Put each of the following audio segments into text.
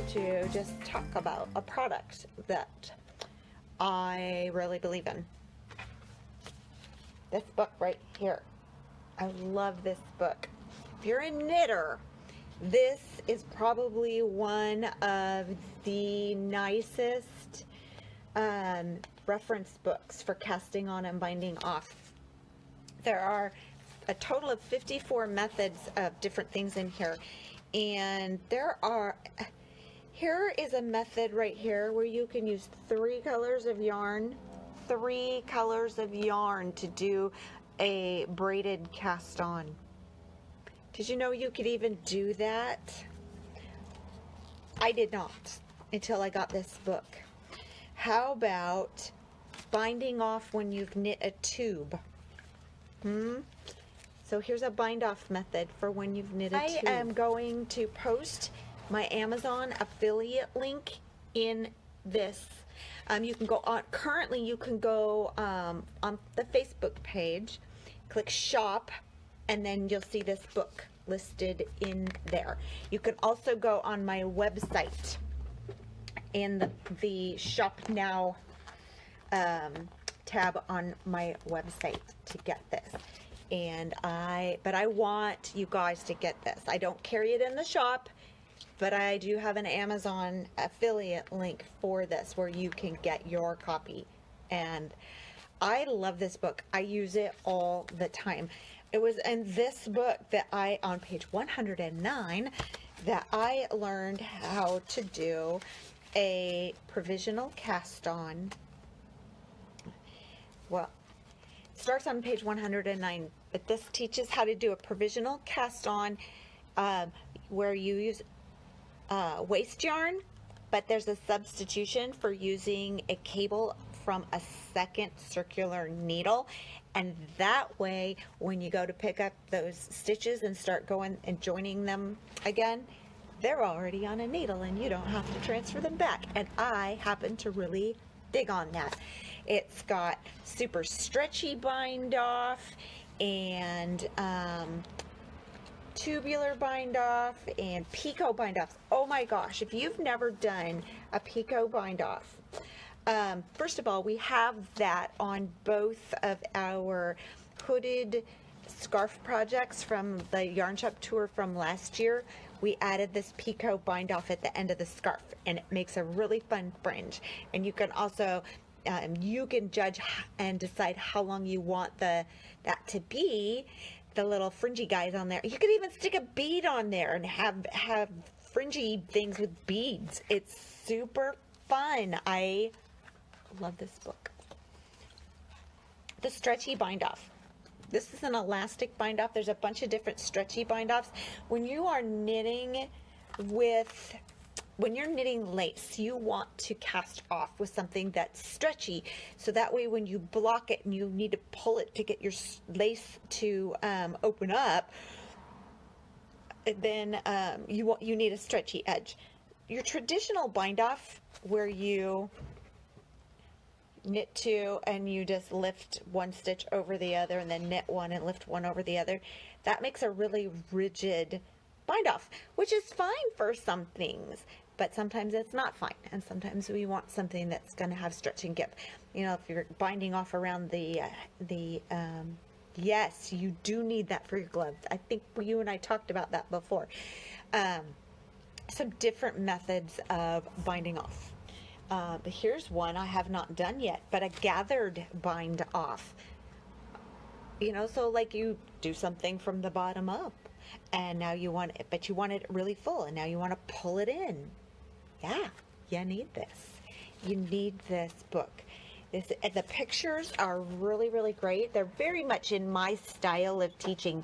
to just talk about a product that I really believe in. This book right here. I love this book. If you're a knitter, this is probably one of the nicest reference books for casting on and binding off. There are a total of 54 methods of different things in here. And here is a method right here where you can use 3 colors of yarn to do a braided cast on. Did you know you could even do that? I did not until I got this book. How about binding off when you've knit a tube? So here's a bind off method for when you've knit a tube. I am going to post my Amazon affiliate link in this. You can go on, currently you can go on the Facebook page, click shop, and then you'll see this book listed in there. You can also go on my website in the shop now tab on my website to get this. But I want you guys to get this. I don't carry it in the shop, but I do have an Amazon affiliate link for this where you can get your copy. And I love this book. I use it all the time. It was in this book that on page 109, that I learned how to do a provisional cast on. Well, it starts on page 109, but this teaches how to do a provisional cast on where you use waste yarn, but there's a substitution for using a cable from a second circular needle, and that way when you go to pick up those stitches and start going and joining them again, they're already on a needle and you don't have to transfer them back. And I happen to really dig on that. It's got super stretchy bind off and tubular bind off and picot bind offs. Oh my gosh, if you've never done a picot bind off, first of all, we have that on both of our hooded scarf projects from the Yarn Shop tour from last year. We added this picot bind off at the end of the scarf, and it makes a really fun fringe. And you can also you can judge and decide how long you want that to be, the little fringy guys on there. You could even stick a bead on there and have fringy things with beads. It's super fun. I love this book. The stretchy bind off. This is an elastic bind off. There's a bunch of different stretchy bind offs. When you are knitting when you're knitting lace, you want to cast off with something that's stretchy, so that way when you block it and you need to pull it to get your lace to open up, then you need a stretchy edge. Your traditional bind off, where you knit 2 and you just lift 1 stitch over the other and then knit 1 and lift 1 over the other, that makes a really rigid bind off, which is fine for some things, but sometimes it's not fine, and sometimes we want something that's going to have stretch and give. You know, if you're binding off around yes, you do need that for your gloves. I think you and I talked about that before. Some different methods of binding off. But here's one I have not done yet, but a gathered bind off. You know, so like you do something from the bottom up, and now you want it, but you want it really full, and now you want to pull it in. Yeah, you need this. You need this book. The pictures are really, really great. They're very much in my style of teaching.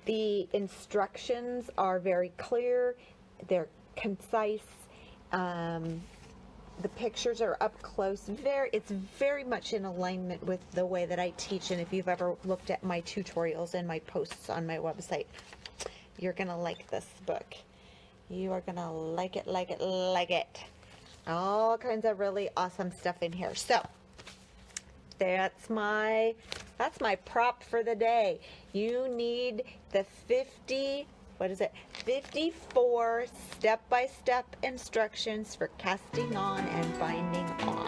The instructions are very clear. They're concise. The pictures are up close. It's very much in alignment with the way that I teach. And if you've ever looked at my tutorials and my posts on my website, you're going to like this book. You are going to like it, like it, like it. All kinds of really awesome stuff in here. So that's my prop for the day. You need the 50 what is it? 54 step-by-step instructions for casting on and binding on.